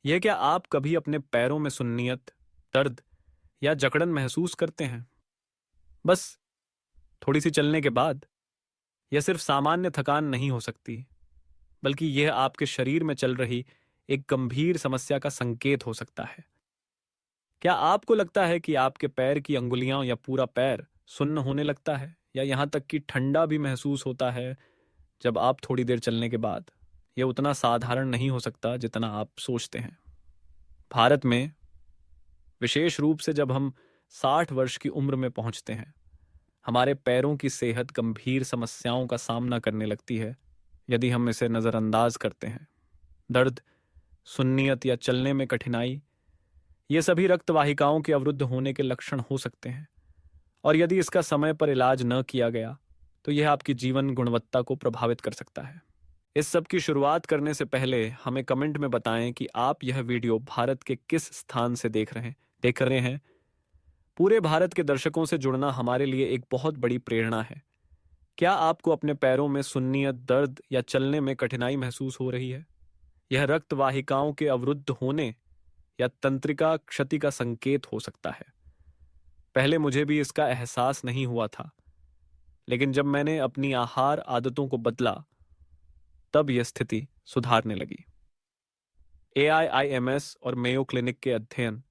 यह क्या आप कभी अपने पैरों में सुन्नियत, दर्द या जकड़न महसूस करते हैं? बस थोड़ी सी चलने के बाद? यह सिर्फ सामान्य थकान नहीं हो सकती, बल्कि यह आपके शरीर में चल रही एक गंभीर समस्या का संकेत हो सकता है। क्या आपको लगता है कि आपके पैर की अंगुलियां या पूरा पैर सुन्न होने लगता है, या यहां तक कि ठंडा भी महसूस होता है जब आप थोड़ी देर चलने के बाद? यह उतना साधारण नहीं हो सकता जितना आप सोचते हैं। भारत में विशेष रूप से जब हम 60 वर्ष की उम्र में पहुंचते हैं, हमारे पैरों की सेहत गंभीर समस्याओं का सामना करने लगती है यदि हम इसे नज़रअंदाज करते हैं। दर्द, सुन्नियत या चलने में कठिनाई, ये सभी रक्त वाहिकाओं के अवरुद्ध होने के लक्षण हो सकते हैं, और यदि इसका समय पर इलाज न किया गया तो यह आपकी जीवन गुणवत्ता को प्रभावित कर सकता है। इस सब की शुरुआत करने से पहले हमें कमेंट में बताएं कि आप यह वीडियो भारत के किस स्थान से देख रहे हैं। पूरे भारत के दर्शकों से जुड़ना हमारे लिए एक बहुत बड़ी प्रेरणा है। क्या आपको अपने पैरों में सुन्नियत, दर्द या चलने में कठिनाई महसूस हो रही है? यह रक्त वाहिकाओं के अवरुद्ध होने या तंत्रिका क्षति का संकेत हो सकता है। पहले मुझे भी इसका एहसास नहीं हुआ था, लेकिन जब मैंने अपनी आहार आदतों को बदला, तब यह स्थिति सुधारने लगी। AIIMS और मेयो क्लिनिक के अध्ययन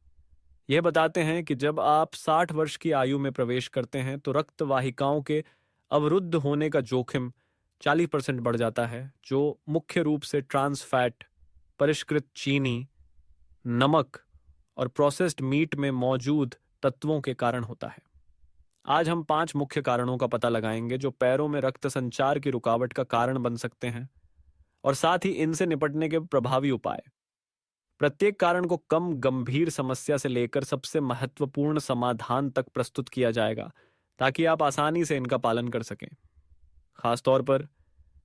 यह बताते हैं कि जब आप 60 वर्ष की आयु में प्रवेश करते हैं तो रक्त वाहिकाओं के अवरुद्ध होने का जोखिम 40% बढ़ जाता है, जो मुख्य रूप से ट्रांस फैट, परिष्कृत चीनी, नमक और प्रोसेस्ड मीट में मौजूद तत्वों के कारण होता है। आज हम 5 मुख्य कारणों का पता लगाएंगे जो पैरों में रक्त संचार की रुकावट का कारण बन सकते हैं, और साथ ही इनसे निपटने के प्रभावी उपाय। प्रत्येक कारण को कम गंभीर समस्या से लेकर सबसे महत्वपूर्ण समाधान तक प्रस्तुत किया जाएगा, ताकि आप आसानी से इनका पालन कर सकें। खासतौर पर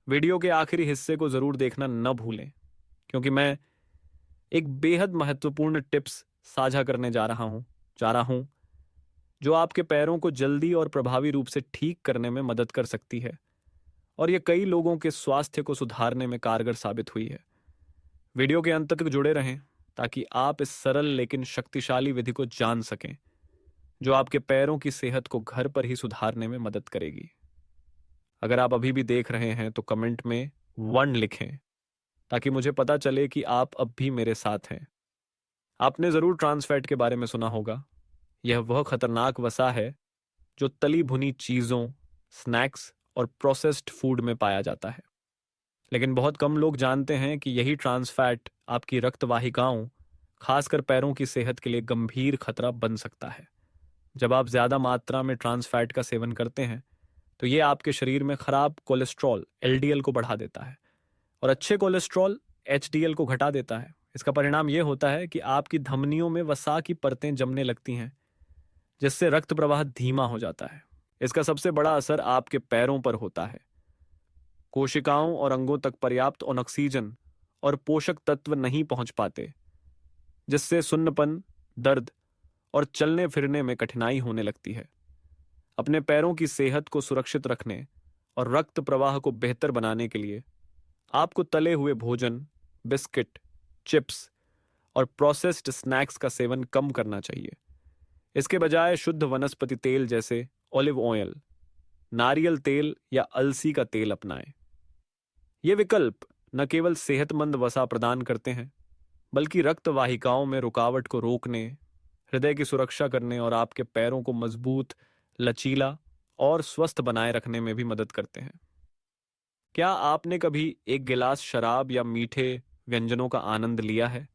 वीडियो के आखिरी हिस्से को जरूर देखना न भूलें, क्योंकि मैं एक बेहद महत्वपूर्ण टिप्स साझा करने जा रहा हूं जो आपके पैरों को जल्दी और प्रभावी रूप से ठीक करने में मदद कर सकती है, और यह कई लोगों के स्वास्थ्य को सुधारने में कारगर साबित हुई है। वीडियो के अंत तक जुड़े रहें ताकि आप इस सरल लेकिन शक्तिशाली विधि को जान सकें, जो आपके पैरों की सेहत को घर पर ही सुधारने में मदद करेगी। अगर आप अभी भी देख रहे हैं तो कमेंट में 1 लिखें, ताकि मुझे पता चले कि आप अब भी मेरे साथ हैं। आपने जरूर ट्रांस फैट के बारे में सुना होगा। यह वह खतरनाक वसा है जो तली भुनी चीजों, स्नैक्स और प्रोसेस्ड फूड में पाया जाता है। लेकिन बहुत कम लोग जानते हैं कि यही ट्रांस फैट आपकी रक्त वाहिकाओं, खासकर पैरों की सेहत के लिए गंभीर खतरा बन सकता है। जब आप ज्यादा मात्रा में ट्रांस फैट का सेवन करते हैं तो यह आपके शरीर में खराब कोलेस्ट्रॉल LDL को बढ़ा देता है, और अच्छे कोलेस्ट्रॉल HDL को घटा देता है। इसका परिणाम यह होता है कि आपकी धमनियों में वसा की परतें जमने लगती हैं, जिससे रक्त प्रवाह धीमा हो जाता है। इसका सबसे बड़ा असर आपके पैरों पर होता है। कोशिकाओं और अंगों तक पर्याप्त ऑक्सीजन और पोषक तत्व नहीं पहुंच पाते, जिससे सुन्नपन, दर्द और चलने फिरने में कठिनाई होने लगती है। अपने पैरों की सेहत को सुरक्षित रखने और रक्त प्रवाह को बेहतर बनाने के लिए आपको तले हुए भोजन, बिस्किट, चिप्स और प्रोसेस्ड स्नैक्स का सेवन कम करना चाहिए। इसके बजाय शुद्ध वनस्पति तेल जैसे ऑलिव ऑयल, नारियल तेल या अलसी का तेल अपनाएं। ये विकल्प न केवल सेहतमंद वसा प्रदान करते हैं, बल्कि रक्त वाहिकाओं में रुकावट को रोकने, हृदय की सुरक्षा करने और आपके पैरों को मजबूत, लचीला और स्वस्थ बनाए रखने में भी मदद करते हैं। क्या आपने कभी एक गिलास शराब या मीठे व्यंजनों का आनंद लिया है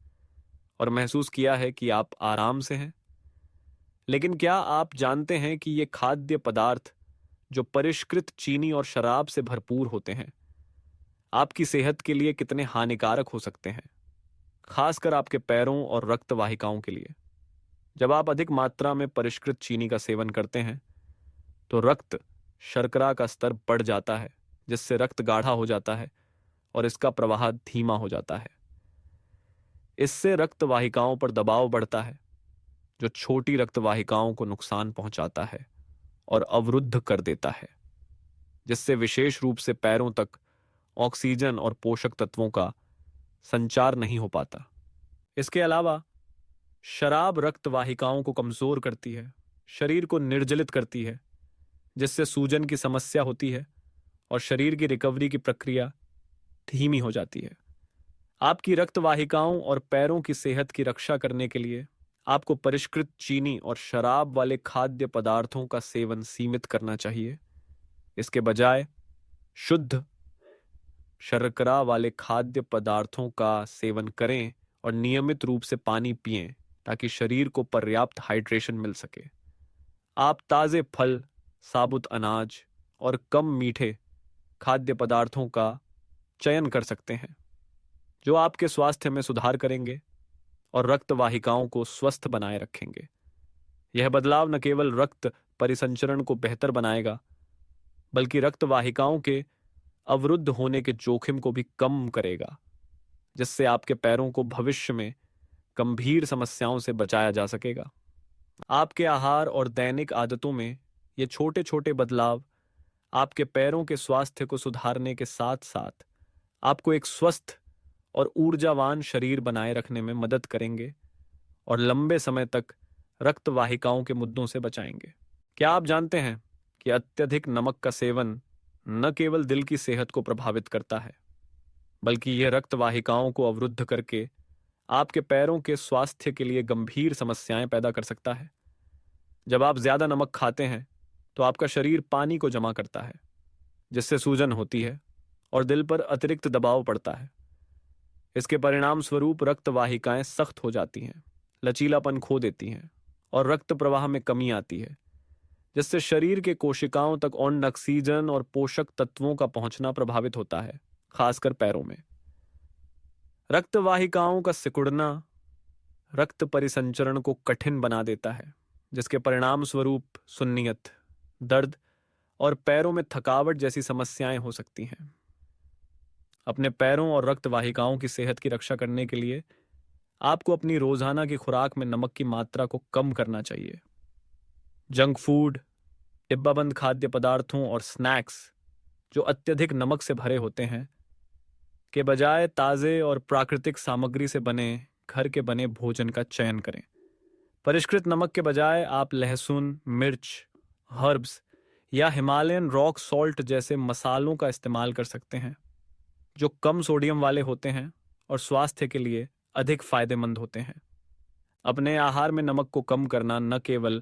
और महसूस किया है कि आप आराम से हैं? लेकिन क्या आप जानते हैं कि ये खाद्य पदार्थ, जो परिष्कृत चीनी और शराब से भरपूर होते हैं, आपकी सेहत के लिए कितने हानिकारक हो सकते हैं, खासकर आपके पैरों और रक्त वाहिकाओं के लिए? जब आप अधिक मात्रा में परिष्कृत चीनी का सेवन करते हैं तो रक्त शर्करा का स्तर बढ़ जाता है, जिससे रक्त गाढ़ा हो जाता है और इसका प्रवाह धीमा हो जाता है। इससे रक्त वाहिकाओं पर दबाव बढ़ता है, जो छोटी रक्त वाहिकाओं को नुकसान पहुंचाता है और अवरुद्ध कर देता है, जिससे विशेष रूप से पैरों तक ऑक्सीजन और पोषक तत्वों का संचार नहीं हो पाता। इसके अलावा शराब रक्त वाहिकाओं को कमजोर करती है, शरीर को निर्जलित करती है, जिससे सूजन की समस्या होती है और शरीर की रिकवरी की प्रक्रिया धीमी हो जाती है। आपकी रक्त वाहिकाओं और पैरों की सेहत की रक्षा करने के लिए आपको परिष्कृत चीनी और शराब वाले खाद्य पदार्थों का सेवन सीमित करना चाहिए। इसके बजाय शुद्ध शर्करा वाले खाद्य पदार्थों का सेवन करें और नियमित रूप से पानी पिएं ताकि शरीर को पर्याप्त हाइड्रेशन मिल सके। आप ताजे फल, साबुत अनाज और कम मीठे खाद्य पदार्थों का चयन कर सकते हैं, जो आपके स्वास्थ्य में सुधार करेंगे और रक्त वाहिकाओं को स्वस्थ बनाए रखेंगे। यह बदलाव न केवल रक्त परिसंचरण को बेहतर बनाएगा, बल्कि रक्त वाहिकाओं के अवरुद्ध होने के जोखिम को भी कम करेगा, जिससे आपके पैरों को भविष्य में गंभीर समस्याओं से बचाया जा सकेगा। आपके आहार और दैनिक आदतों में ये छोटे छोटे बदलाव आपके पैरों के स्वास्थ्य को सुधारने के साथ साथ आपको एक स्वस्थ और ऊर्जावान शरीर बनाए रखने में मदद करेंगे और लंबे समय तक रक्त वाहिकाओं के मुद्दों से बचाएंगे। क्या आप जानते हैं कि अत्यधिक नमक का सेवन न केवल दिल की सेहत को प्रभावित करता है, बल्कि यह रक्त वाहिकाओं को अवरुद्ध करके आपके पैरों के स्वास्थ्य के लिए गंभीर समस्याएं पैदा कर सकता है। जब आप ज्यादा नमक खाते हैं तो आपका शरीर पानी को जमा करता है, जिससे सूजन होती है और दिल पर अतिरिक्त दबाव पड़ता है। इसके परिणाम स्वरूप रक्त वाहिकाएं सख्त हो जाती हैं, लचीलापन खो देती हैं और रक्त प्रवाह में कमी आती है, जिससे शरीर के कोशिकाओं तक ऑक्सीजन और पोषक तत्वों का पहुंचना प्रभावित होता है, खासकर पैरों में। रक्त वाहिकाओं का सिकुड़ना रक्त परिसंचरण को कठिन बना देता है, जिसके परिणाम स्वरूप सुन्नियत, दर्द और पैरों में थकावट जैसी समस्याएं हो सकती हैं। अपने पैरों और रक्त वाहिकाओं की सेहत की रक्षा करने के लिए आपको अपनी रोजाना की खुराक में नमक की मात्रा को कम करना चाहिए। जंक फूड, डिब्बाबंद खाद्य पदार्थों और स्नैक्स जो अत्यधिक नमक से भरे होते हैं के बजाय ताजे और प्राकृतिक सामग्री से बने घर के बने भोजन का चयन करें। परिष्कृत नमक के बजाय आप लहसुन, मिर्च, हर्ब्स या हिमालयन रॉक सॉल्ट जैसे मसालों का इस्तेमाल कर सकते हैं, जो कम सोडियम वाले होते हैं और स्वास्थ्य के लिए अधिक फायदेमंद होते हैं। अपने आहार में नमक को कम करना न केवल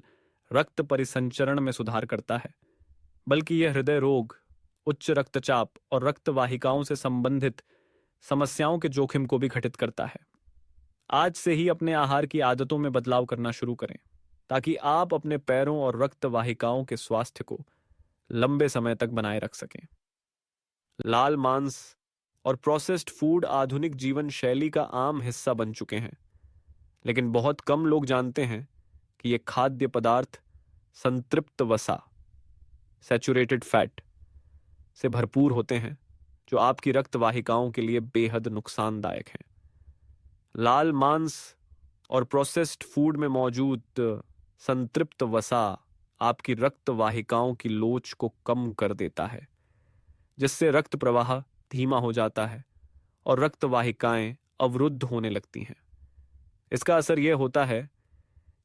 रक्त परिसंचरण में सुधार करता है, बल्कि यह हृदय रोग, उच्च रक्तचाप और रक्त वाहिकाओं से संबंधित समस्याओं के जोखिम को भी घटित करता है। आज से ही अपने आहार की आदतों में बदलाव करना शुरू करें, ताकि आप अपने पैरों और रक्त वाहिकाओं के स्वास्थ्य को लंबे समय तक बनाए रख सकें। लाल मांस और प्रोसेस्ड फूड आधुनिक जीवन शैली का आम हिस्सा बन चुके हैं, लेकिन बहुत कम लोग जानते हैं कि ये खाद्य पदार्थ संतृप्त वसा, सैचुरेटेड फैट से भरपूर होते हैं, जो आपकी रक्त वाहिकाओं के लिए बेहद नुकसानदायक हैं। लाल मांस और प्रोसेस्ड फूड में मौजूद संतृप्त वसा आपकी रक्त वाहिकाओं की लोच को कम कर देता है, जिससे रक्त प्रवाह धीमा हो जाता है और रक्त वाहिकाएं अवरुद्ध होने लगती हैं। इसका असर यह होता है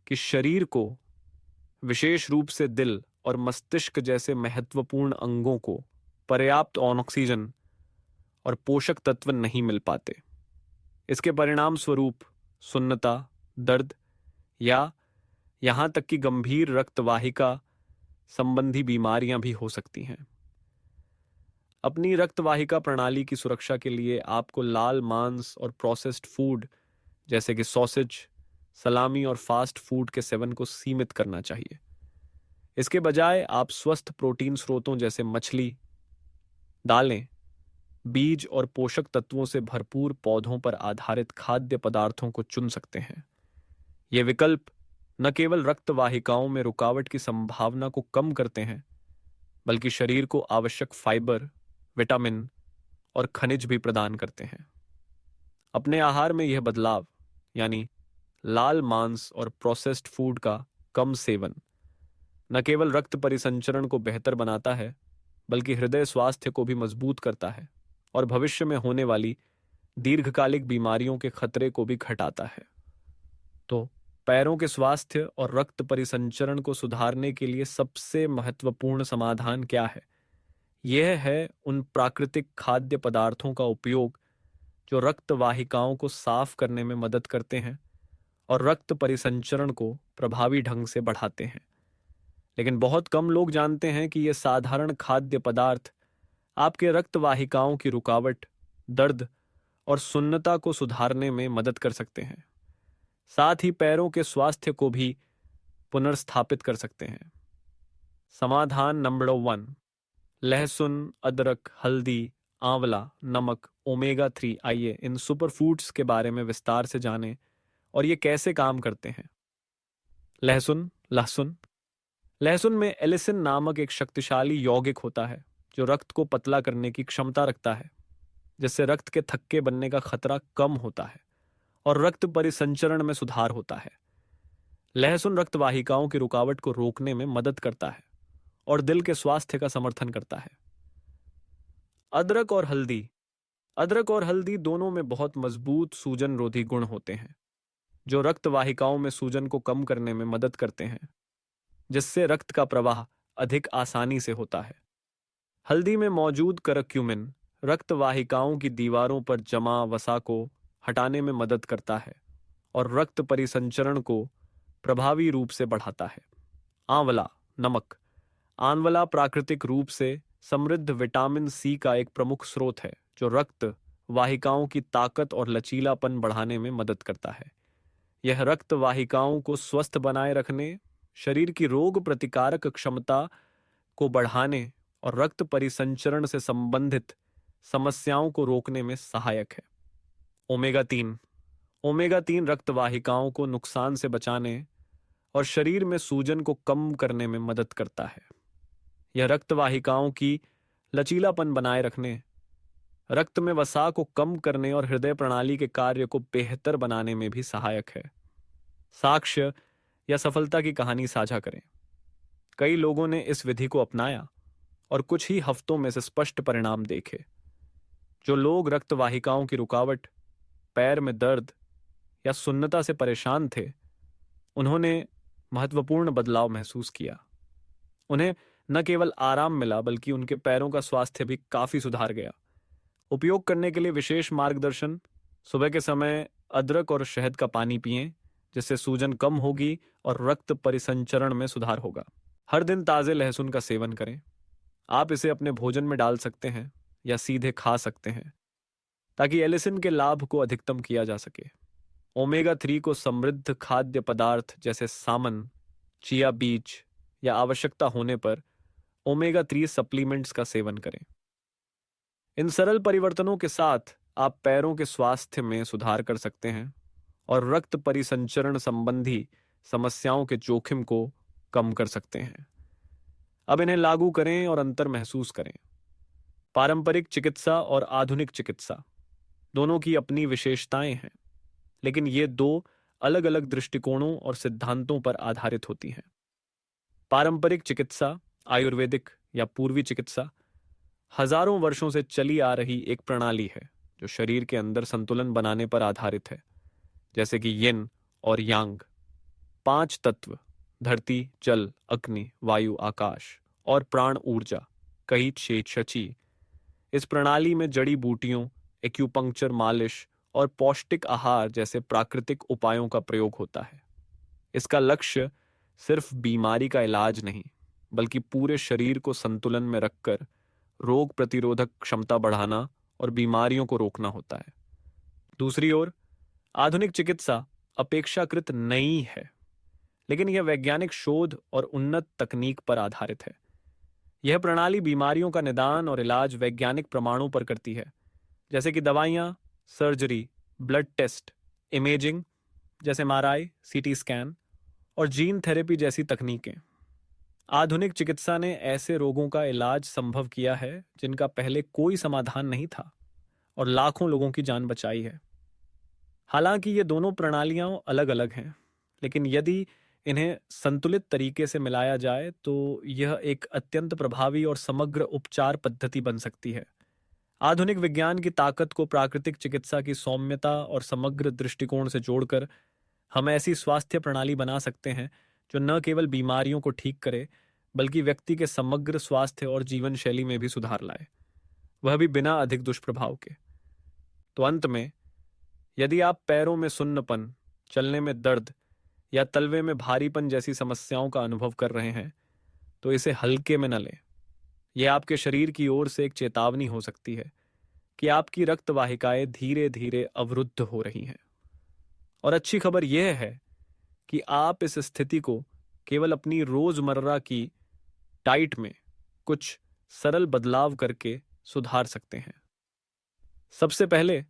कि शरीर को, विशेष रूप से दिल और मस्तिष्क जैसे महत्वपूर्ण अंगों को पर्याप्त ऑक्सीजन और पोषक तत्व नहीं मिल पाते। इसके परिणाम स्वरूप सुन्नता, दर्द या यहां तक कि गंभीर रक्तवाहिका संबंधी बीमारियां भी हो सकती हैं। अपनी रक्तवाहिका प्रणाली की सुरक्षा के लिए आपको लाल मांस और प्रोसेस्ड फूड जैसे कि सॉसेज, सलामी और फास्ट फूड के सेवन को सीमित करना चाहिए। इसके बजाय आप स्वस्थ प्रोटीन स्रोतों जैसे मछली, दालें, बीज और पोषक तत्वों से भरपूर पौधों पर आधारित खाद्य पदार्थों को चुन सकते हैं। ये विकल्प न केवल रक्त वाहिकाओं में रुकावट की संभावना को कम करते हैं, बल्कि शरीर को आवश्यक फाइबर, विटामिन और खनिज भी प्रदान करते हैं। अपने आहार में यह बदलाव, यानी लाल मांस और प्रोसेस्ड फूड का कम सेवन, न केवल रक्त परिसंचरण को बेहतर बनाता है, बल्कि हृदय स्वास्थ्य को भी मजबूत करता है और भविष्य में होने वाली दीर्घकालिक बीमारियों के खतरे को भी घटाता है। तो पैरों के स्वास्थ्य और रक्त परिसंचरण को सुधारने के लिए सबसे महत्वपूर्ण समाधान क्या है? यह है उन प्राकृतिक खाद्य पदार्थों का उपयोग जो रक्त वाहिकाओं को साफ करने में मदद करते हैं और रक्त परिसंचरण को प्रभावी ढंग से बढ़ाते हैं। लेकिन बहुत कम लोग जानते हैं कि ये साधारण खाद्य पदार्थ आपके रक्त वाहिकाओं की रुकावट, दर्द और सुन्नता को सुधारने में मदद कर सकते हैं। साथ ही पैरों के स्वास्थ्य को भी पुनर्स्थापित कर सकते हैं। समाधान नंबर 1, लहसुन, अदरक, हल्दी, आंवला, नमक, ओमेगा 3। आइए इन सुपरफूड्स के बारे में विस्तार से जानें और ये कैसे काम करते हैं। लहसुन लहसुन लहसुन में एलिसिन नामक एक शक्तिशाली यौगिक होता है जो रक्त को पतला करने की क्षमता रखता है, जिससे रक्त के थक्के बनने का खतरा कम होता है और रक्त परिसंचरण में सुधार होता है। लहसुन रक्त वाहिकाओं की रुकावट को रोकने में मदद करता है और दिल के स्वास्थ्य का समर्थन करता है। अदरक और हल्दी दोनों में बहुत मजबूत सूजन रोधी गुण होते हैं जो रक्त वाहिकाओं में सूजन को कम करने में मदद करते हैं, जिससे रक्त का प्रवाह अधिक आसानी से होता है। हल्दी में मौजूद करक्यूमिन रक्त वाहिकाओं की दीवारों पर जमा वसा को हटाने में मदद करता है और रक्त परिसंचरण को प्रभावी रूप से बढ़ाता है। आंवला नमक आंवला प्राकृतिक रूप से समृद्ध विटामिन सी का एक प्रमुख स्रोत है जो रक्त वाहिकाओं की ताकत और लचीलापन बढ़ाने में मदद करता है। यह रक्त वाहिकाओं को स्वस्थ बनाए रखने, शरीर की रोग प्रतिकारक क्षमता को बढ़ाने और रक्त परिसंचरण से संबंधित समस्याओं को रोकने में सहायक है। ओमेगा 3 रक्त वाहिकाओं को नुकसान से बचाने और शरीर में सूजन को कम करने में मदद करता है। यह रक्त वाहिकाओं की लचीलापन बनाए रखने, रक्त में वसा को कम करने और हृदय प्रणाली के कार्य को बेहतर बनाने में भी सहायक है। साक्ष्य या सफलता की कहानी साझा करें। कई लोगों ने इस विधि को अपनाया और कुछ ही हफ्तों में से स्पष्ट परिणाम देखे। जो लोग रक्त वाहिकाओं की रुकावट, पैर में दर्द या सुन्नता से परेशान थे, उन्होंने महत्वपूर्ण बदलाव महसूस किया। उन्हें न केवल आराम मिला बल्कि उनके पैरों का स्वास्थ्य भी काफी सुधार गया। उपयोग करने के लिए विशेष मार्गदर्शन: सुबह के समय अदरक और शहद का पानी पिएं, जिससे सूजन कम होगी और रक्त परिसंचरण में सुधार होगा। हर दिन ताजे लहसुन का सेवन करें। आप इसे अपने भोजन में डाल सकते हैं या सीधे खा सकते हैं ताकि एलिसिन के लाभ को अधिकतम किया जा सके। ओमेगा 3 को समृद्ध खाद्य पदार्थ जैसे सामन, चिया बीज या आवश्यकता होने पर ओमेगा 3 सप्लीमेंट्स का सेवन करें। इन सरल परिवर्तनों के साथ आप पैरों के स्वास्थ्य में सुधार कर सकते हैं और रक्त परिसंचरण संबंधी समस्याओं के जोखिम को कम कर सकते हैं। अब इन्हें लागू करें और अंतर महसूस करें। पारंपरिक चिकित्सा और आधुनिक चिकित्सा दोनों की अपनी विशेषताएं हैं, लेकिन ये दो अलग अलग दृष्टिकोणों और सिद्धांतों पर आधारित होती हैं। पारंपरिक चिकित्सा, आयुर्वेदिक या पूर्वी चिकित्सा, हजारों वर्षों से चली आ रही एक प्रणाली है जो शरीर के अंदर संतुलन बनाने पर आधारित है, जैसे कि यिन और यांग, 5 तत्व: धरती, जल, अग्नि, वायु, आकाश और प्राण ऊर्जा, कई शची। इस प्रणाली में जड़ी बूटियों, एक्यूपंक्चर, मालिश और पौष्टिक आहार जैसे प्राकृतिक उपायों का प्रयोग होता है। इसका लक्ष्य सिर्फ बीमारी का इलाज नहीं, बल्कि पूरे शरीर को संतुलन में रखकर रोग प्रतिरोधक क्षमता बढ़ाना और बीमारियों को रोकना होता है। दूसरी ओर, आधुनिक चिकित्सा अपेक्षाकृत नई है, लेकिन यह वैज्ञानिक शोध और उन्नत तकनीक पर आधारित है। यह प्रणाली बीमारियों का निदान और इलाज वैज्ञानिक प्रमाणों पर करती है, जैसे कि दवाइयाँ, सर्जरी, ब्लड टेस्ट, इमेजिंग जैसे एमआरआई, सीटी स्कैन और जीन थेरेपी जैसी तकनीकें। आधुनिक चिकित्सा ने ऐसे रोगों का इलाज संभव किया है जिनका पहले कोई समाधान नहीं था और लाखों लोगों की जान बचाई है। हालांकि ये दोनों प्रणालियां अलग अलग हैं, लेकिन यदि इन्हें संतुलित तरीके से मिलाया जाए तो यह एक अत्यंत प्रभावी और समग्र उपचार पद्धति बन सकती है। आधुनिक विज्ञान की ताकत को प्राकृतिक चिकित्सा की सौम्यता और समग्र दृष्टिकोण से जोड़कर हम ऐसी स्वास्थ्य प्रणाली बना सकते हैं जो न केवल बीमारियों को ठीक करे, बल्कि व्यक्ति के समग्र स्वास्थ्य और जीवन शैली में भी सुधार लाए, वह भी बिना अधिक दुष्प्रभाव के। तो अंत में, यदि आप पैरों में सुन्नपन, चलने में दर्द या तलवे में भारीपन जैसी समस्याओं का अनुभव कर रहे हैं, तो इसे हल्के में न लें। यह आपके शरीर की ओर से एक चेतावनी हो सकती है कि आपकी रक्त वाहिकाएं धीरे धीरे अवरुद्ध हो रही हैं। और अच्छी खबर यह है कि आप इस स्थिति को केवल अपनी रोजमर्रा की डाइट में कुछ सरल बदलाव करके सुधार सकते हैं। सबसे पहले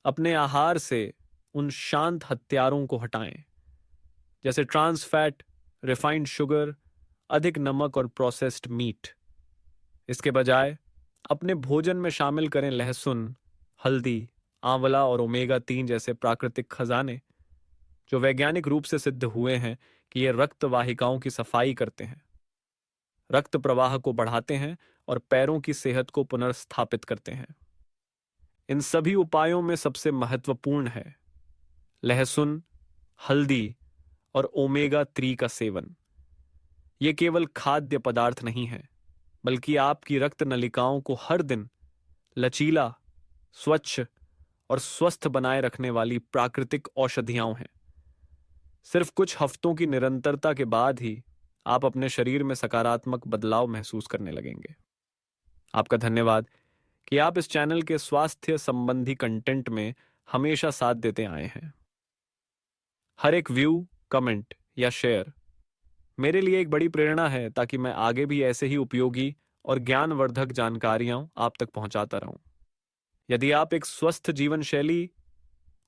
अपने आहार से उन शांत हत्यारों को हटाएं, जैसे ट्रांस फैट, रिफाइंड शुगर, अधिक नमक और प्रोसेस्ड मीट। इसके बजाय अपने भोजन में शामिल करें लहसुन, हल्दी, आंवला और ओमेगा 3 जैसे प्राकृतिक खजाने, जो वैज्ञानिक रूप से सिद्ध हुए हैं कि ये रक्त वाहिकाओं की सफाई करते हैं, रक्त प्रवाह को बढ़ाते हैं और पैरों की सेहत को पुनर्स्थापित करते हैं। इन सभी उपायों में सबसे महत्वपूर्ण है लहसुन, हल्दी और ओमेगा 3 का सेवन। ये केवल खाद्य पदार्थ नहीं है, बल्कि आपकी रक्त नलिकाओं को हर दिन लचीला, स्वच्छ और स्वस्थ बनाए रखने वाली प्राकृतिक औषधियां हैं। सिर्फ कुछ हफ्तों की निरंतरता के बाद ही आप अपने शरीर में सकारात्मक बदलाव महसूस करने लगेंगे। आपका धन्यवाद कि आप इस चैनल के स्वास्थ्य संबंधी कंटेंट में हमेशा साथ देते आए हैं। हर एक व्यू, कमेंट या शेयर मेरे लिए एक बड़ी प्रेरणा है, ताकि मैं आगे भी ऐसे ही उपयोगी और ज्ञानवर्धक जानकारियां आप तक पहुंचाता रहूं। यदि आप एक स्वस्थ जीवन शैली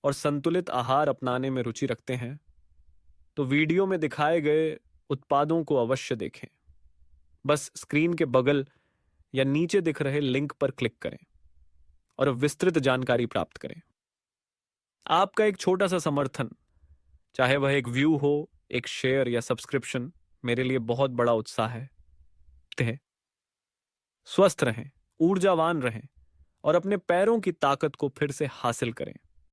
और संतुलित आहार अपनाने में रुचि रखते हैं, तो वीडियो में दिखाए गए उत्पादों को अवश्य देखें। बस स्क्रीन के बगल या नीचे दिख रहे लिंक पर क्लिक करें और विस्तृत जानकारी प्राप्त करें। आपका एक छोटा सा समर्थन, चाहे वह एक व्यू हो, एक शेयर या सब्सक्रिप्शन, मेरे लिए बहुत बड़ा उत्साह है। स्वस्थ रहें, ऊर्जावान रहें और अपने पैरों की ताकत को फिर से हासिल करें।